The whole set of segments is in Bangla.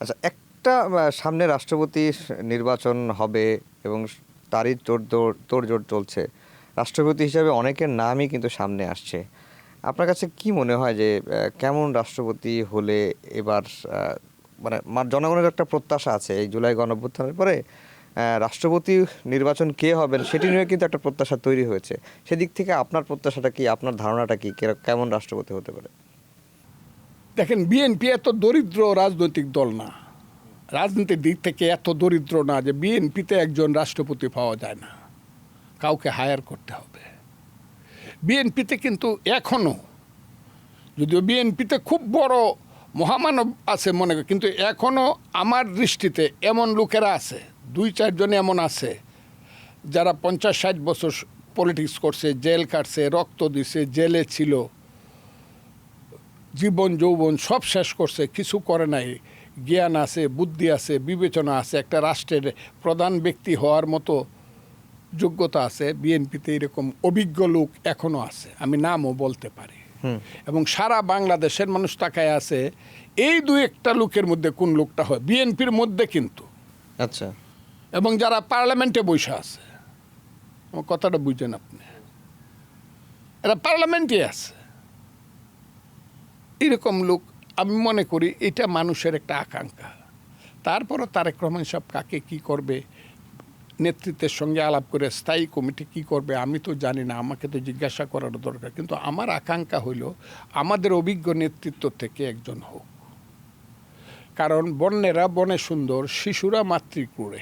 আচ্ছা, একটা সামনে রাষ্ট্রপতি নির্বাচন হবে এবং তারই তোড়জোড় চলছে। রাষ্ট্রপতি হিসাবে অনেকের নামই কিন্তু সামনে আসছে। আপনার কাছে কি মনে হয় যে কেমন রাষ্ট্রপতি হলে এবার মানে জনগণের একটা প্রত্যাশা আছে এই জুলাই গণঅভ্যুত্থানের পরে রাষ্ট্রপতি নির্বাচন কে হবেন সেটি নিয়ে কিন্তু একটা প্রত্যাশা তৈরি হয়েছে। সেদিক থেকে আপনার প্রত্যাশাটা কি, আপনার ধারণাটা কি, কেমন রাষ্ট্রপতি হতে পারে? দেখেন, বিএনপি এত দরিদ্র রাজনৈতিক দল না, রাজনীতির দিক থেকে এত দরিদ্র না যে বিএনপিতে একজন রাষ্ট্রপতি পাওয়া যায় না, কাউকে হায়ার করতে হবে। বিএনপিতে কিন্তু এখনও, যদিও বিএনপিতে খুব বড় মহামানব আছে মনে করি, কিন্তু এখনও আমার দৃষ্টিতে এমন লোকেরা আছে, 2-4 জন এমন আছে যারা 50-60 বছর পলিটিক্স করছে, জেল কাটছে, রক্ত দিছে, জেলে ছিল, জীবন যৌবন সব শেষ করছে, কিছু করে নাই, জ্ঞান আছে, বুদ্ধি আছে, বিবেচনা আছে, একটা রাষ্ট্রের প্রধান ব্যক্তি হওয়ার মতো যোগ্যতা আছে। বিএনপিতে এরকম অভিজ্ঞ লোক এখনও আছে, আমি নামও বলতে পারি। এবং সারা বাংলাদেশের মানুষ তাকায় আছে এই 2-1টা লোকের মধ্যে কোন লোকটা হয় বিএনপির মধ্যে কিন্তু। আচ্ছা। এবং যারা পার্লামেন্টে বসে আছে, আমার কথাটা বুঝেন আপনি, এরা পার্লামেন্টে আছে। এরকম লোক আমি মনে করি এটা মানুষের একটা আকাঙ্ক্ষা। তারপরও তারেক রহমান সাহেব কাকে কি করবে, নেতৃত্বের সঙ্গে আলাপ করে স্থায়ী কমিটি কি করবে আমি তো জানি না, আমাকে তো জিজ্ঞাসা করার দরকার। কিন্তু আমার আকাঙ্ক্ষা হইল আমাদের অভিজ্ঞ নেতৃত্ব থেকে একজন হোক। কারণ বন্যেরা বনে সুন্দর, শিশুরা মাতৃক্রোড়ে।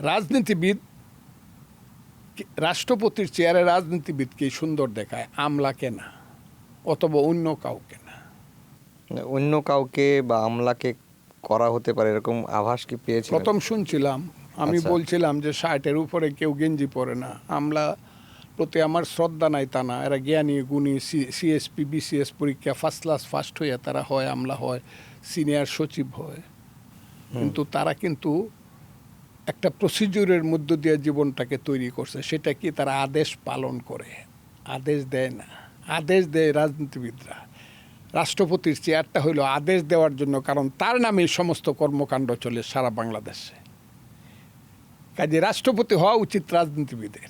রাজনীতিবিদ, রাষ্ট্রপতির চেয়ারে রাজনীতিবিদকে সুন্দর দেখায়, আমলাকে না, অথবা অন্য কাউকে না। অন্য কাউকে বা আমলাকে করা হতে পারে এরকম আভাস কি পেয়েছেন? প্রথম শুনছিলাম, আমি আচ্ছা। বলছিলাম যে 60-এর উপরে কেউ গেঞ্জি পরে না। আমলা প্রতি আমার শ্রদ্ধা নাই তা না, এরা জ্ঞানী গুণী, সিএসপি বিসিএস পরীক্ষা ফার্স্ট ক্লাস ফার্স্ট হয়ে তারা হয় আমলা, হয় সিনিয়র সচিব হয়। কিন্তু তারা কিন্তু একটা প্রসিডিউরের মধ্য দিয়ে জীবনটাকে তৈরি করছে। সেটা কি তারা আদেশ পালন করে, আদেশ দেয় না। আদেশ দেয় রাজনীতিবিদরা। রাষ্ট্রপতির চেয়ারটা হইল আদেশ দেওয়ার জন্য, কারণ তার নামে সমস্ত কর্মকাণ্ড চলে সারা বাংলাদেশে। কাজে রাষ্ট্রপতি হওয়া উচিত রাজনীতিবিদের।